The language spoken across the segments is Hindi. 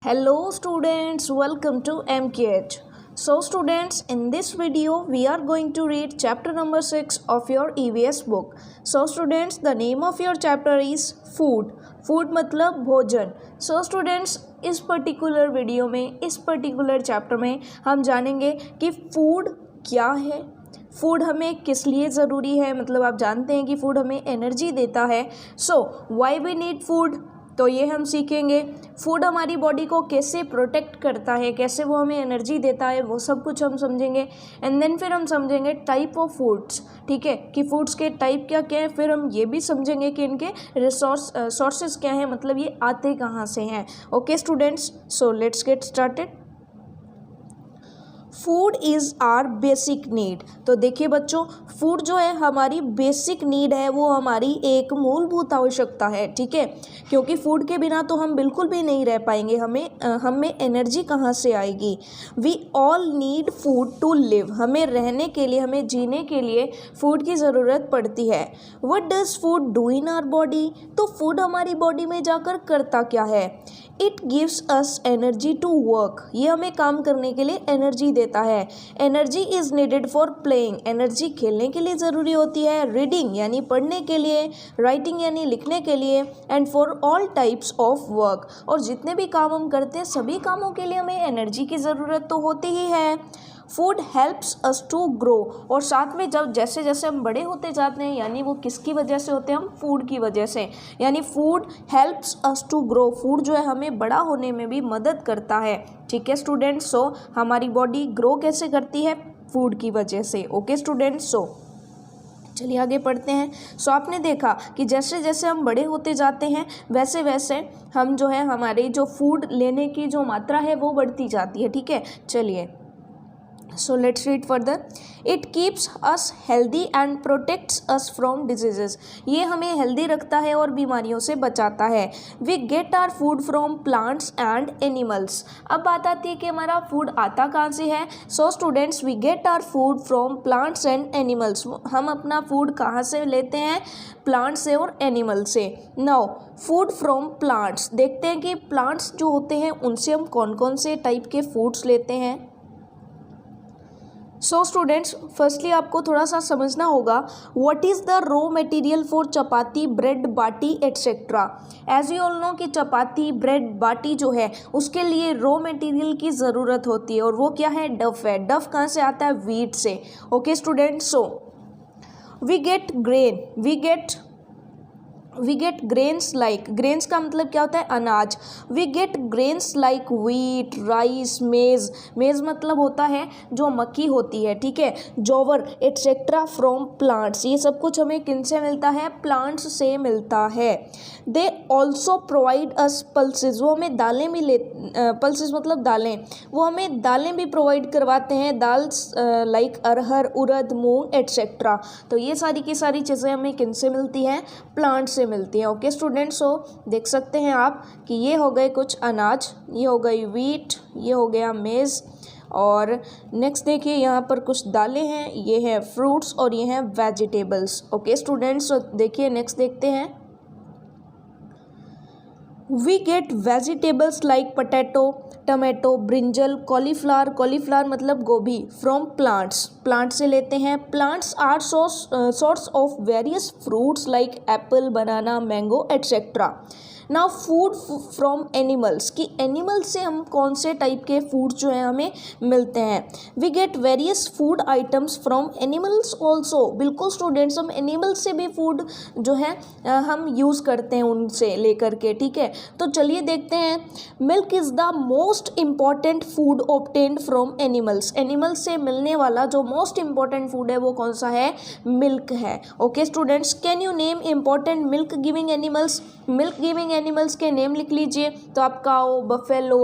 Hello students, welcome to MKH. So students, in this video we are going to read chapter number 6 of your EVS book. So students, the name of your chapter is food. Food मतलब भोजन. So students, इस पर्टिकुलर वीडियो में, इस पर्टिकुलर चैप्टर में हम जानेंगे कि फूड क्या है, फूड हमें किस लिए ज़रूरी है. मतलब आप जानते हैं कि फूड हमें एनर्जी देता है. So why we need food, तो ये हम सीखेंगे. फूड हमारी बॉडी को कैसे प्रोटेक्ट करता है, कैसे वो हमें एनर्जी देता है, वो सब कुछ हम समझेंगे. एंड देन फिर हम समझेंगे टाइप ऑफ फूड्स. ठीक है, कि फूड्स के टाइप क्या क्या है. फिर हम ये भी समझेंगे कि इनके सोर्सेस क्या हैं, मतलब ये आते कहाँ से हैं. Okay students, so let's get started. Food is our basic need. तो देखिए बच्चों, फूड जो है हमारी बेसिक नीड है, वो हमारी एक मूलभूत आवश्यकता है. ठीक है, क्योंकि फूड के बिना तो हम बिल्कुल भी नहीं रह पाएंगे. हमें एनर्जी कहाँ से आएगी. We all need food to live. हमें रहने के लिए, हमें जीने के लिए फूड की ज़रूरत पड़ती है. What does food do in our body. तो फूड हमारी बॉडी में जाकर करता क्या है. It gives us energy to work. ये हमें काम करने के लिए एनर्जी देता है. Energy is needed for playing. Energy खेलने के लिए ज़रूरी होती है. रीडिंग यानी पढ़ने के लिए, राइटिंग यानी लिखने के लिए, and for all types of work. और जितने भी काम हम करते हैं, सभी कामों के लिए हमें एनर्जी की ज़रूरत तो होती ही है. Food helps us to grow. और साथ में जब जैसे जैसे हम बड़े होते जाते हैं, यानी वो किसकी वजह से होते हैं, हम फूड की वजह से. यानी food helps us to grow. Food जो है हमें बड़ा होने में भी मदद करता है. ठीक है स्टूडेंट्स, सो हमारी बॉडी ग्रो कैसे करती है, फूड की वजह से. ओके स्टूडेंट्स, सो चलिए आगे पढ़ते हैं. सो आपने देखा कि जैसे जैसे हम बड़े होते जाते हैं, वैसे वैसे हम जो है, हमारे जो फूड लेने की जो मात्रा है वो बढ़ती जाती है. ठीक है, चलिए. So let's read further. It keeps us healthy and protects us from diseases. ये हमें हेल्दी रखता है और बीमारियों से बचाता है. We get our food from plants and animals. अब बात आती है कि हमारा फूड आता कहाँ से है. So students, we get our food from plants and animals. हम अपना फूड कहाँ से लेते हैं, प्लांट से और एनिमल से. Now food from plants. देखते हैं कि प्लांट्स जो होते हैं उनसे हम कौन कौन से टाइप के फूड्स लेते हैं. सो स्टूडेंट्स, फर्स्टली आपको थोड़ा सा समझना होगा what is the raw material for chapati, bread, baati etcetera. As you all know कि चपाती, ब्रेड, बाटी जो है उसके लिए रॉ मटेरियल की ज़रूरत होती है, और वो क्या है, डफ है. डफ कहाँ से आता है, व्हीट से. Okay students, so we get grain. We get grains like. Grains का मतलब क्या होता है, अनाज. We get grains like wheat, rice, maize. Maize मतलब होता है जो मक्की होती है. ठीक है, जोवर एट्सेट्रा फ्रॉम प्लांट्स. ये सब कुछ हमें किन से मिलता है, प्लांट्स से मिलता है. They also provide us pulses. वो हमें दालें भी पल्सेस मतलब दालें. वो हमें दालें भी प्रोवाइड करवाते हैं. दाल लाइक अरहर, उड़द, मूंग एट्सेट्रा. तो ये सारी की सारी चीज़ें हमें किन से मिलती हैं, प्लांट से मिलती हैं. ओके स्टूडेंट्स, सो देख सकते हैं आप कि ये हो गए कुछ अनाज, ये हो गई व्हीट, ये हो गया मेज़, और नेक्स्ट देखिए यहाँ पर कुछ दालें हैं, ये हैं फ्रूट्स, और ये हैं वेजिटेबल्स. ओके स्टूडेंट्स, सो देखिए नेक्स्ट देखते हैं. We get vegetables like potato, tomato, brinjal, cauliflower. Cauliflower मतलब गोभी. From plants. प्लांट से लेते हैं. Plants are source of various fruits like apple, banana, mango etcetera. Now food from animals. कि एनिमल से हम कौन से टाइप के फूड जो हैं हमें मिलते हैं. We get various food items from animals also. बिल्कुल स्टूडेंट्स, हम एनिमल्स से भी फूड जो है हम यूज़ करते हैं उनसे लेकर के. ठीक है, तो चलिए देखते हैं. Milk is the most important food obtained from animals. Animals से मिलने वाला जो मोस्ट इम्पॉर्टेंट फूड है वो कौन सा है, मिल्क है. Okay students, can you name important milk giving animals. Milk giving animals के नेम लिख लीजिए. तो आप काओ, बफेलो,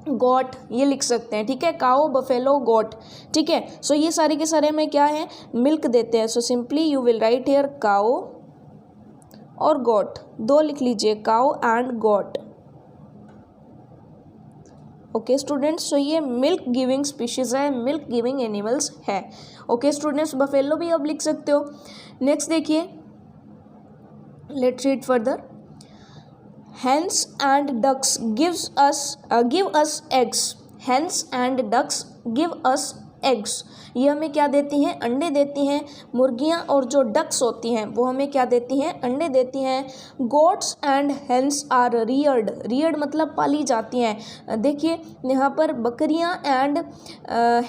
गोट ये लिख सकते हैं. ठीक है, काओ, बफेलो, गोट. ठीक है, सो ये सारे के सारे में क्या है, मिल्क देते हैं. So simply you will write here cow और गोट. दो लिख लीजिए, cow and goat. Okay students, so ये मिल्क गिविंग स्पीशीज़ है, मिल्क गिविंग एनिमल्स है. ओके स्टूडेंट्स, बफेलो भी अब लिख सकते हो. नेक्स्ट देखिए, let's read further. hens and ducks give us eggs. hens and ducks give us eggs. ये हमें क्या देती हैं? अंडे देती हैं. मुर्गियाँ और जो डक्स होती हैं वो हमें क्या देती हैं? अंडे देती हैं. Goats and hens are reared. Reared मतलब पाली जाती हैं. देखिए यहाँ पर बकरियाँ एंड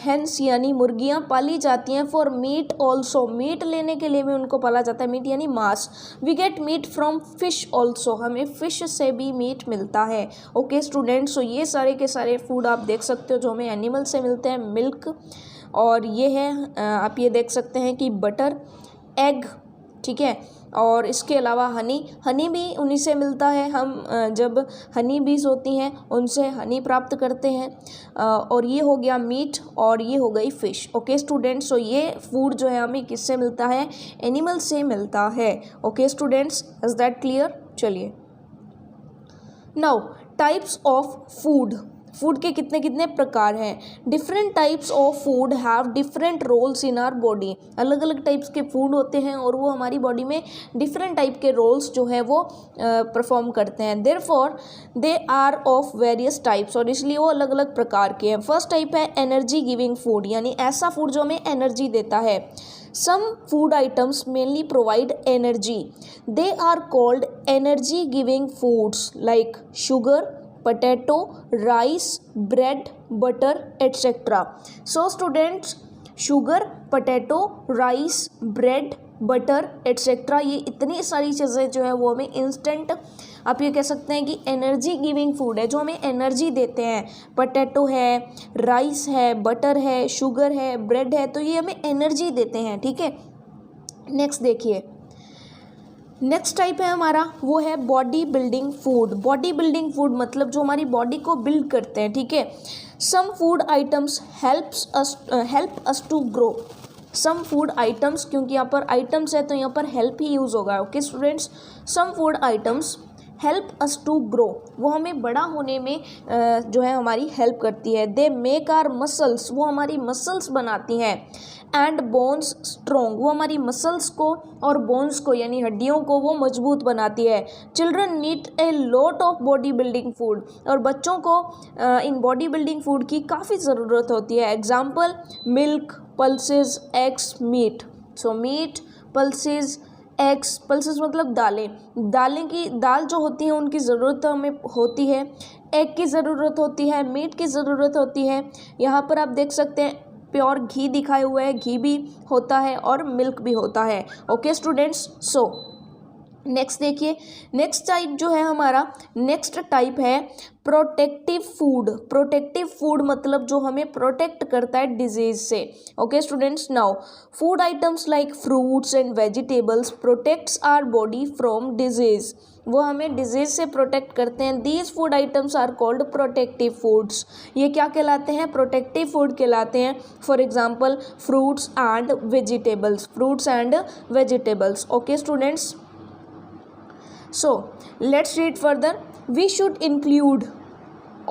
हेंस यानी मुर्गियाँ पाली जाती हैं फॉर मीट ऑल्सो. मीट लेने के लिए भी उनको पाला जाता है. मीट यानी मांस. We get meat from fish also. हमें फिश से भी मीट मिलता है. ओके स्टूडेंट्स, सो ये सारे के सारे फूड आप देख सकते हो जो हमें एनिमल से मिलते हैं. मिल्क, और ये है आप ये देख सकते हैं कि बटर, एग, ठीक है. और इसके अलावा हनी भी उन्हीं से मिलता है. हम जब हनी बीज होती हैं उनसे हनी प्राप्त करते हैं. और ये हो गया मीट और ये हो गई फ़िश. ओके स्टूडेंट्स, सो ये फूड जो है हमें किससे मिलता है? एनिमल से मिलता है. Okay students, is that clear? चलिए now types of food. Food के कितने कितने प्रकार हैं. Different types of food have different roles in our body. अलग अलग टाइप्स के फूड होते हैं और वो हमारी बॉडी में डिफरेंट टाइप के रोल्स जो है वो परफॉर्म करते हैं. Therefore they are of various types, और इसलिए वो अलग अलग प्रकार के हैं. फर्स्ट टाइप है एनर्जी गिविंग फूड, यानी ऐसा फूड जो हमें एनर्जी देता है. Some food items mainly provide energy. They are called energy giving foods like sugar, potato, rice, bread, butter, etc. So students, sugar, potato, rice, bread, butter etcetera, ये इतनी सारी चीज़ें जो है वो हमें इंस्टेंट, आप ये कह सकते हैं कि एनर्जी गिविंग फूड है, जो हमें एनर्जी देते हैं. पोटैटो है, राइस है, बटर है, शुगर है, ब्रेड है, तो ये हमें एनर्जी देते हैं. ठीक है. नेक्स्ट देखिए, नेक्स्ट टाइप है हमारा, वो है body building food. Body building food मतलब जो हमारी बॉडी को बिल्ड करते हैं. ठीक है. Some food items help us to grow. Some food items, क्योंकि यहाँ पर आइटम्स है तो यहाँ पर हेल्प ही यूज़ होगा. Okay students, some food items help us to grow. वो हमें बड़ा होने में जो है हमारी हेल्प करती है. They make our muscles. वो हमारी मसल्स बनाती हैं. And bones strong. वो हमारी मसल्स को और बोन्स को यानी हड्डियों को वो मजबूत बनाती है. Children need a lot of body building food. और बच्चों को इन बॉडी बिल्डिंग फूड की काफ़ी ज़रूरत होती है. Example milk, pulses, eggs, meat. So meat, pulses, eggs. Pulses मतलब दालें. दाल जो होती है उनकी ज़रूरत हमें होती है. एग की ज़रूरत होती है, मीट की ज़रूरत होती है. यहाँ पर आप देख सकते हैं प्योर घी दिखाए हुए है, घी भी होता है और मिल्क भी होता है. ओके स्टूडेंट्स, सो नेक्स्ट देखिए, नेक्स्ट टाइप जो है हमारा, नेक्स्ट टाइप है प्रोटेक्टिव फूड. प्रोटेक्टिव फूड मतलब जो हमें प्रोटेक्ट करता है डिजीज से. Okay students, now food items like fruits and vegetables protects our body from disease. वो हमें डिजीज से प्रोटेक्ट करते हैं. These food items are called protective foods. ये क्या कहलाते हैं? प्रोटेक्टिव फूड कहलाते हैं. For example fruits and vegetables. Fruits and vegetables. Okay students, so let's read further. We should include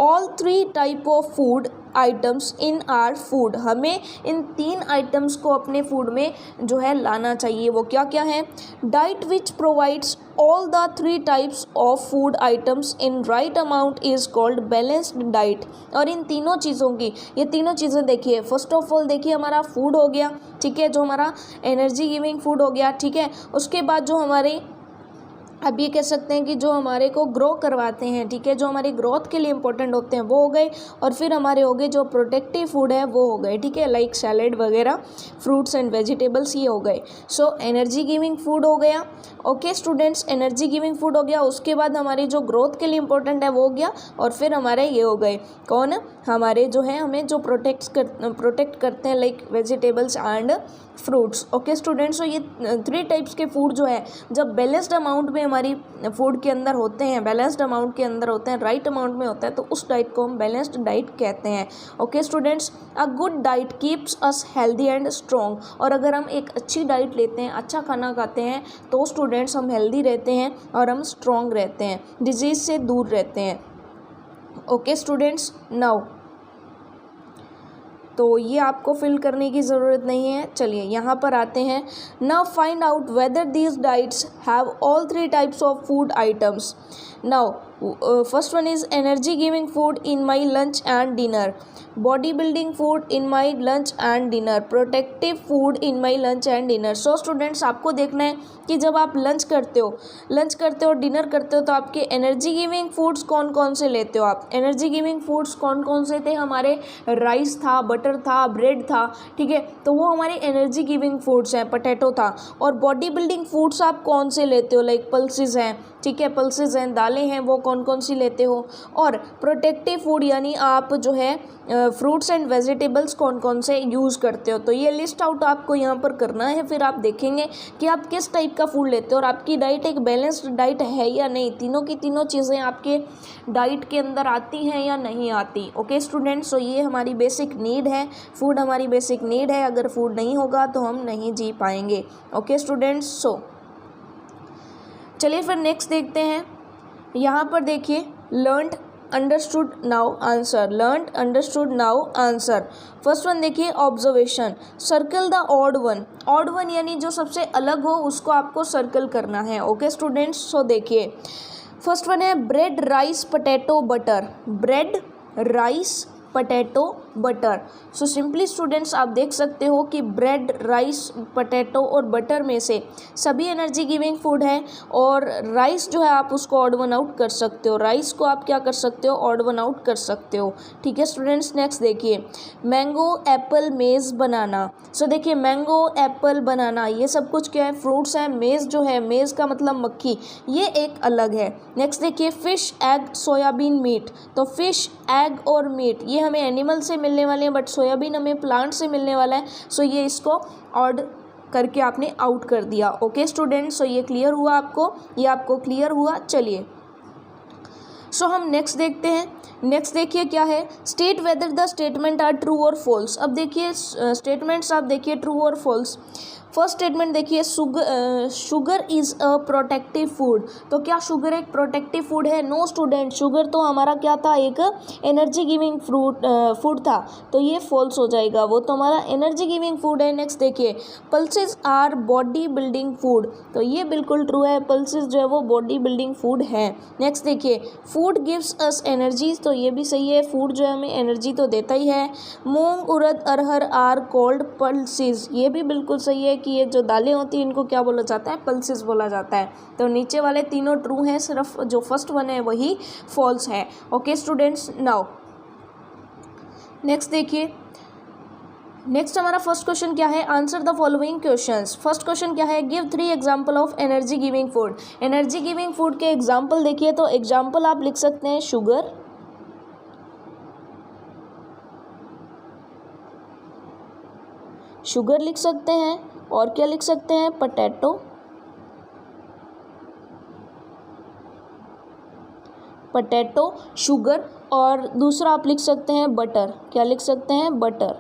all three type of food items in our food. हमें इन 3 आइटम्स को अपने फूड में जो है लाना चाहिए. वो क्या क्या है? Diet which provides all the 3 types of food items in right amount is called balanced diet. और इन तीनों चीज़ों की, ये तीनों चीज़ें देखिए, फर्स्ट ऑफ ऑल देखिए हमारा फूड हो गया. ठीक है, जो हमारा एनर्जी गिविंग फूड हो गया. ठीक है, उसके बाद जो हमारे, अब ये कह सकते हैं कि जो हमारे को ग्रो करवाते हैं, ठीक है, जो हमारी ग्रोथ के लिए इंपॉर्टेंट होते हैं वो हो गए. और फिर हमारे हो गए जो प्रोटेक्टिव फूड है वो हो गए. ठीक है, लाइक सैलेड वगैरह, फ्रूट्स एंड वेजिटेबल्स, ये हो गए. सो एनर्जी गिविंग फूड हो गया. Okay students, energy giving food हो गया. उसके बाद हमारी जो ग्रोथ के लिए इंपॉर्टेंट है वो हो गया. और फिर हमारे ये हो गए कौन? हमारे जो है हमें जो प्रोटेक्ट करते हैं like vegetables and fruits. Okay students, तो ये 3 टाइप्स के फूड जो है जब बैलेंस्ड अमाउंट में हमारी फूड के अंदर होते हैं, बैलेंस्ड अमाउंट के अंदर होते हैं, राइट अमाउंट में होता है, तो उस डाइट को हम बैलेंस्ड डाइट कहते हैं. Okay students, a good diet keeps us healthy and strong. और अगर हम एक अच्छी डाइट लेते हैं, अच्छा खाना खाते हैं, तो स्टूडेंट्स हम हेल्दी रहते हैं और हम स्ट्रॉन्ग रहते हैं, डिजीज़ से दूर रहते हैं. ओके स्टूडेंट्स, नाउ तो ये आपको फिल करने की ज़रूरत नहीं है। चलिए यहाँ पर आते हैं। Now find out whether these diets have all 3 types of food items. Now first one is energy giving food in my lunch and dinner, body building food in my lunch and dinner, protective food in my lunch and dinner. So students, आपको देखना है कि जब आप लंच करते हो डिनर करते हो तो आपके एनर्जी गिविंग फूड्स कौन कौन से लेते हो आप। एनर्जी गिविंग फूड्स कौन कौन से थे हमारे, राइस था, बटर था, ब्रेड था, ठीक है, तो वो हमारे एनर्जी गिविंग फूड्स हैं, पोटैटो था। और बॉडी बिल्डिंग फूड्स आप कौन से लेते हो, लाइक पल्सेस हैं, ठीक है, पल्सेस हैं, दालें हैं, वो कौन कौन सी लेते हो। और प्रोटेक्टिव फूड यानी आप जो है फ्रूट्स एंड वेजिटेबल्स कौन कौन से यूज़ करते हो। तो ये लिस्ट आउट आपको यहाँ पर करना है, फिर आप देखेंगे कि आप किस टाइप का फूड लेते हो और आपकी डाइट एक बैलेंस्ड डाइट है या नहीं, तीनों की तीनों चीज़ें आपके डाइट के अंदर आती हैं या नहीं आती। ओके स्टूडेंट्स, सो ये हमारी बेसिक नीड है, फूड हमारी बेसिक नीड है, अगर फूड नहीं होगा तो हम नहीं जी पाएंगे। ओके स्टूडेंट्स, सो चलिए फिर नेक्स्ट देखते हैं। यहाँ पर देखिए, learned understood now answer, learned understood now answer. First one देखिए, observation, circle the odd one. Odd one यानी जो सबसे अलग हो उसको आपको सर्कल करना है। ओके स्टूडेंट्स, सो देखिए फर्स्ट वन है bread rice potato butter, bread rice potato butter. So simply students, आप देख सकते हो कि ब्रेड, राइस, पोटैटो और बटर में से सभी एनर्जी गिविंग फूड है। और राइस जो है आप उसको ऑड वन आउट कर सकते हो, राइस को आप क्या कर सकते हो, ऑड वन आउट कर सकते हो। ठीक है स्टूडेंट्स, नेक्स्ट देखिए, मैंगो, एप्पल, मेज़, बनाना। सो देखिए मैंगो, एप्पल, बनाना ये सब कुछ क्या है, फ्रूट्स हैं। मेज़ जो है, मेज़ का मतलब मक्खी, ये एक अलग है। नेक्स्ट देखिए, फिश, एग, सोयाबीन, मीट। तो फिश, एग और मीट ये हमें एनिमल से मिलने वाले हैं, बट सोयाबीन हमें प्लांट से मिलने वाला है। सो ये इसको ऑड करके आपने आउट कर दिया। ओके स्टूडेंट्स, सो ये क्लियर हुआ आपको, ये आपको क्लियर हुआ। चलिए सो हम नेक्स्ट देखते हैं। नेक्स्ट देखिए क्या है, state whether the statement are true और फॉल्स। अब देखिए स्टेटमेंट्स आप देखिए ट्रू और फॉल्स। फर्स्ट स्टेटमेंट देखिए, sugar is a protective food. तो क्या शुगर एक प्रोटेक्टिव फूड है? नो स्टूडेंट, शुगर तो हमारा क्या था, एक एनर्जी गिविंग फूड था, तो ये फॉल्स हो जाएगा, वो तो हमारा एनर्जी गिविंग फूड है। नेक्स्ट देखिए, pulses our body building food. तो ये बिल्कुल ट्रू है, पल्सेस जो है वो बॉडी बिल्डिंग फूड है। नेक्स्ट देखिए, फूड गिव्स अस एनर्जी। तो ये भी सही है, फूड जो है हमें एनर्जी तो देता ही है। मूंग, उड़द, अरहर आर कॉल्ड पल्सेस। ये भी बिल्कुल सही है कि ये जो दालें होती हैं इनको क्या बोला जाता है, पल्सेस बोला जाता है। तो नीचे वाले तीनों ट्रू हैं, सिर्फ जो फर्स्ट वन है वही फॉल्स है। ओके स्टूडेंट्स, नाउ नेक्स्ट देखिए, नेक्स्ट हमारा फर्स्ट क्वेश्चन क्या है, answer the following questions. First question क्या है, give 3 example of energy giving food. Energy giving food के एग्जांपल देखिए, तो एग्जांपल आप लिख सकते हैं शुगर, शुगर लिख सकते हैं, और क्या लिख सकते हैं, पोटैटो, पोटैटो, शुगर, और दूसरा आप लिख सकते हैं बटर। क्या लिख सकते हैं, butter.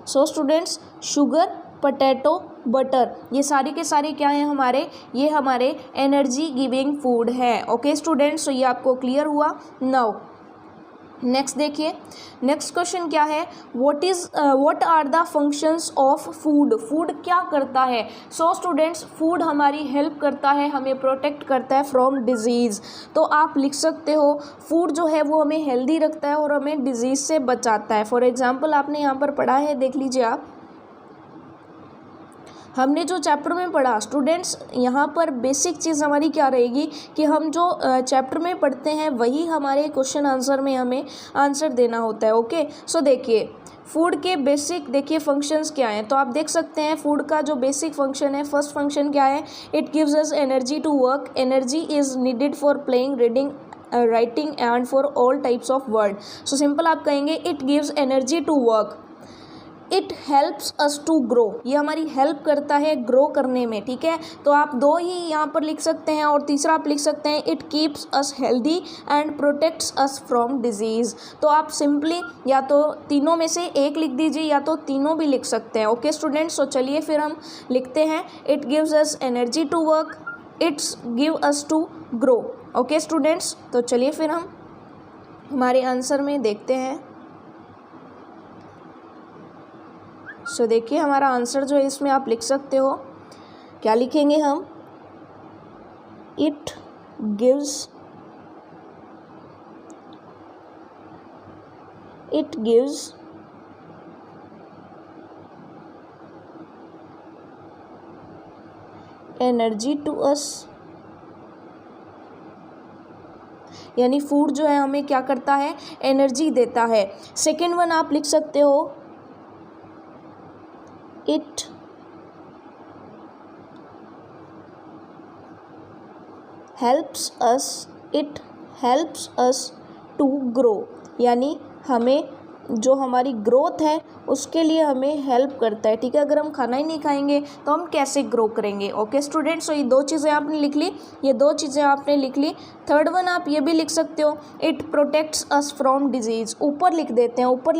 So students, sugar, potato, butter ये सारे के सारे क्या हैं हमारे, ये हमारे एनर्जी गिविंग फूड है। ओके स्टूडेंट्स, तो ये आपको क्लियर हुआ। नाउ नेक्स्ट देखिए, नेक्स्ट क्वेश्चन क्या है, what are the functions of food. Food क्या करता है? सो स्टूडेंट्स, फूड हमारी हेल्प करता है, हमें प्रोटेक्ट करता है फ्रॉम डिजीज़। तो आप लिख सकते हो फूड जो है वो हमें हेल्दी रखता है और हमें डिजीज़ से बचाता है। फॉर एग्जांपल आपने यहाँ पर पढ़ा है, देख लीजिए आप, हमने जो चैप्टर में पढ़ा स्टूडेंट्स, यहाँ पर बेसिक चीज़ हमारी क्या रहेगी कि हम जो चैप्टर में पढ़ते हैं वही हमारे क्वेश्चन आंसर में हमें आंसर देना होता है। ओके, सो देखिए फूड के बेसिक देखिए फंक्शंस क्या हैं, तो आप देख सकते हैं फूड का जो बेसिक फंक्शन है, फर्स्ट फंक्शन क्या है, it gives us energy to work. Energy is needed for playing, reading, writing and for all types of word. So simple आप कहेंगे it gives energy to work. It helps us to grow, ये हमारी हेल्प करता है ग्रो करने में। ठीक है, तो आप दो ही यहाँ पर लिख सकते हैं, और तीसरा आप लिख सकते हैं it keeps us healthy and protects us from disease. तो आप सिंपली या तो तीनों में से एक लिख दीजिए या तो तीनों भी लिख सकते हैं। ओके स्टूडेंट्स, तो चलिए फिर हम लिखते हैं, it gives us energy to work, it's give us to grow. Okay students, तो चलिए फिर हम हमारे आंसर में देखते हैं। सो देखिए हमारा आंसर जो है इसमें आप लिख सकते हो, क्या लिखेंगे हम, it gives energy to us, यानी फूड जो है हमें क्या करता है, एनर्जी देता है। सेकेंड वन आप लिख सकते हो, it helps us to grow, यानी हमें जो हमारी ग्रोथ है उसके लिए हमें हेल्प करता है। ठीक है, अगर हम खाना ही नहीं खाएंगे तो हम कैसे ग्रो करेंगे। ओके स्टूडेंट्स, तो ये दो चीज़ें आपने लिख ली, ये दो चीज़ें आपने लिख ली। थर्ड वन आप ये भी लिख सकते हो, it protects us from disease. ऊपर लिख देते हैं, ऊपर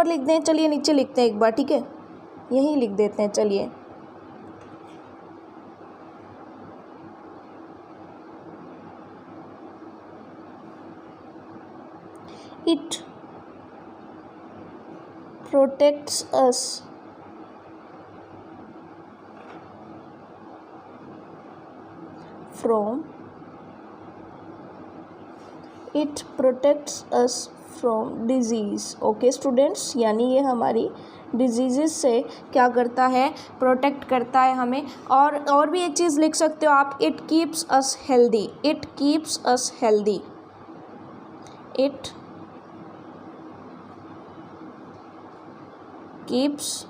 लिख दें, चलिए नीचे लिखते हैं एक बार, ठीक है, यहीं लिख देते हैं, चलिए। It protects us from disease। Okay students, यानी ये हमारी डिजीज़ से क्या करता है, प्रोटेक्ट करता है हमें। और भी एक चीज़ लिख सकते हो आप, it keeps us healthy, it keeps us healthy, it keeps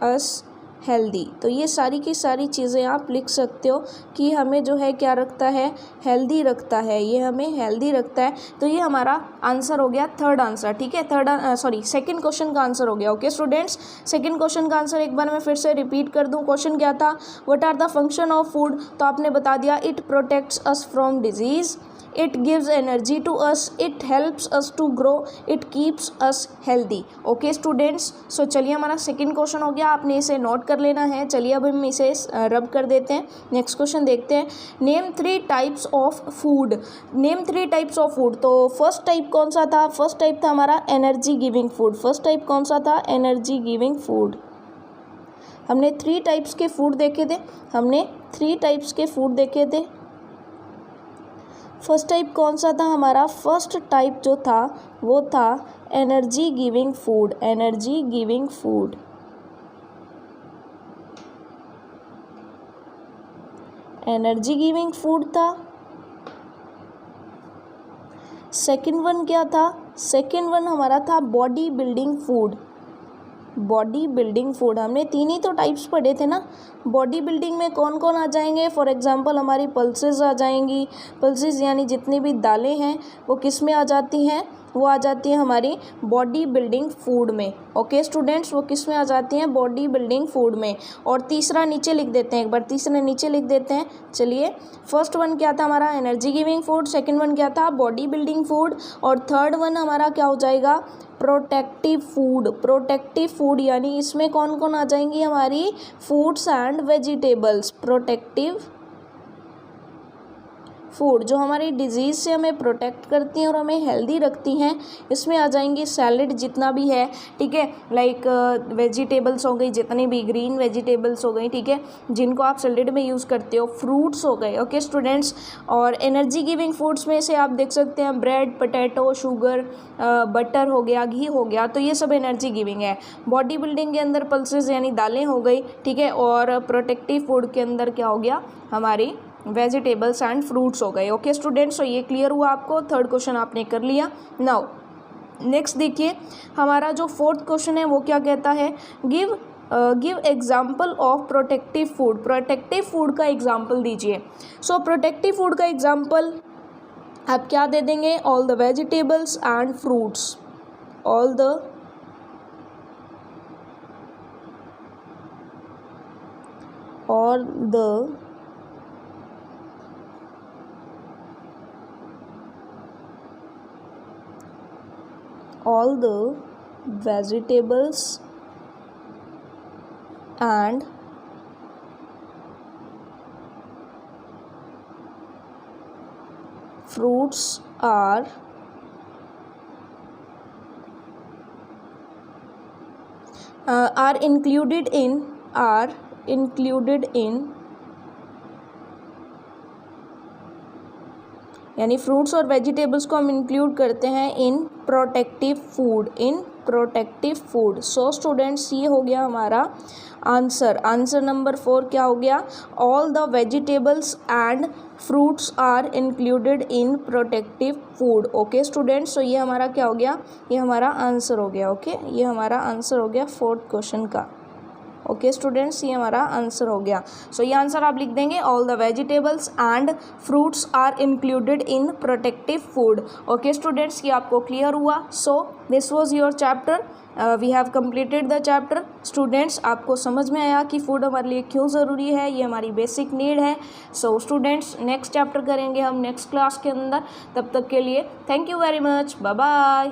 us healthy. तो ये सारी की सारी चीज़ें आप लिख सकते हो कि हमें जो है क्या रखता है, हेल्दी रखता है, ये हमें हेल्दी रखता है। तो ये हमारा आंसर हो गया, थर्ड आंसर। ठीक है, सेकंड क्वेश्चन का आंसर हो गया। ओके स्टूडेंट्स, सेकंड क्वेश्चन का आंसर एक बार मैं फिर से रिपीट कर दूं। क्वेश्चन क्या था, what are the function of food, तो आपने बता दिया, it protects us from disease, it gives energy to us, it helps us to grow, it keeps us healthy. Okay students, so चलिए हमारा सेकंड क्वेश्चन हो गया, आपने इसे नोट कर लेना है। चलिए अब हम इसे रब कर देते हैं। नेक्स्ट क्वेश्चन देखते हैं, name 3 types of food, name 3 types of food. तो फर्स्ट टाइप कौन सा था, फर्स्ट टाइप था हमारा energy giving food. First type कौन सा था, एनर्जी गिविंग फूड। हमने 3 टाइप्स के फूड देखे थे, हमने 3 टाइप्स के फूड देखे थे। फर्स्ट टाइप कौन सा था हमारा, फर्स्ट टाइप जो था वो था energy giving food, energy giving food. Energy giving food था। सेकंड वन क्या था, सेकंड वन हमारा था body building food, body building food. हमने 3 ही तो टाइप्स पढ़े थे ना। बॉडी बिल्डिंग में कौन कौन आ जाएंगे, फॉर एग्जांपल हमारी पल्सेस आ जाएंगी, पल्सेस यानी जितनी भी दालें हैं वो किस में आ जाती हैं, वो आ जाती हैं हमारी बॉडी बिल्डिंग फूड में। ओके स्टूडेंट्स, वो किस में आ जाती हैं, बॉडी बिल्डिंग फूड में। और तीसरा नीचे लिख देते हैं, एक बार तीसरा नीचे लिख देते हैं। चलिए, फर्स्ट वन क्या था हमारा, energy giving food, second one क्या था, बॉडी बिल्डिंग फूड, और थर्ड वन हमारा क्या हो जाएगा, प्रोटेक्टिव फूड। प्रोटेक्टिव फूड यानी इसमें कौन कौन आ जाएंगी, हमारी fruits and vegetables. Protective food जो हमारी डिजीज़ से हमें प्रोटेक्ट करती हैं और हमें हेल्दी रखती हैं, इसमें आ जाएंगी सैलड जितना भी है, ठीक है, लाइक वेजिटेबल्स हो गई, जितनी भी ग्रीन वेजिटेबल्स हो गई, ठीक है, जिनको आप सैलड में यूज़ करते हो, फ्रूट्स हो गए। ओके स्टूडेंट्स, और एनर्जी गिविंग फूड्स में से आप देख सकते हैं ब्रेड, पोटैटो, शुगर, बटर हो गया, घी हो गया, तो ये सब एनर्जी गिविंग है। बॉडी बिल्डिंग के अंदर पल्सेस यानी दालें हो गई, ठीक है, और प्रोटेक्टिव फूड के अंदर क्या हो गया, हमारी वेजिटेबल्स एंड फ्रूट्स हो गए। ओके स्टूडेंट्स, तो ये क्लियर हुआ आपको, थर्ड क्वेश्चन आपने कर लिया। नाउ नेक्स्ट देखिए, हमारा जो फोर्थ क्वेश्चन है वो क्या कहता है, give example of protective food. Protective food का एग्जाम्पल दीजिए। सो प्रोटेक्टिव फूड का एग्जाम्पल आप क्या दे देंगे, all the vegetables and fruits, all the vegetables and fruits are are included in यानी फ्रूट्स और वेजिटेबल्स को हम इंक्लूड करते हैं in protective food. So students ये हो गया हमारा आंसर नंबर 4 क्या हो गया, all the vegetables and fruits are included in protective food. Okay students, so ये हमारा क्या हो गया, ये हमारा आंसर हो गया। ओके ये हमारा आंसर हो गया 4th क्वेश्चन का। ओके स्टूडेंट्स, ये हमारा आंसर हो गया। सो ये आंसर आप लिख देंगे, all the vegetables and fruits are included in protective food. Okay students, ये आपको क्लियर हुआ। So this was your chapter, we have completed the chapter. Students, आपको समझ में आया कि फूड हमारे लिए क्यों ज़रूरी है, ये हमारी बेसिक नीड है। सो स्टूडेंट्स, नेक्स्ट चैप्टर करेंगे हम नेक्स्ट क्लास के अंदर। तब तक के लिए thank you very much, bye bye.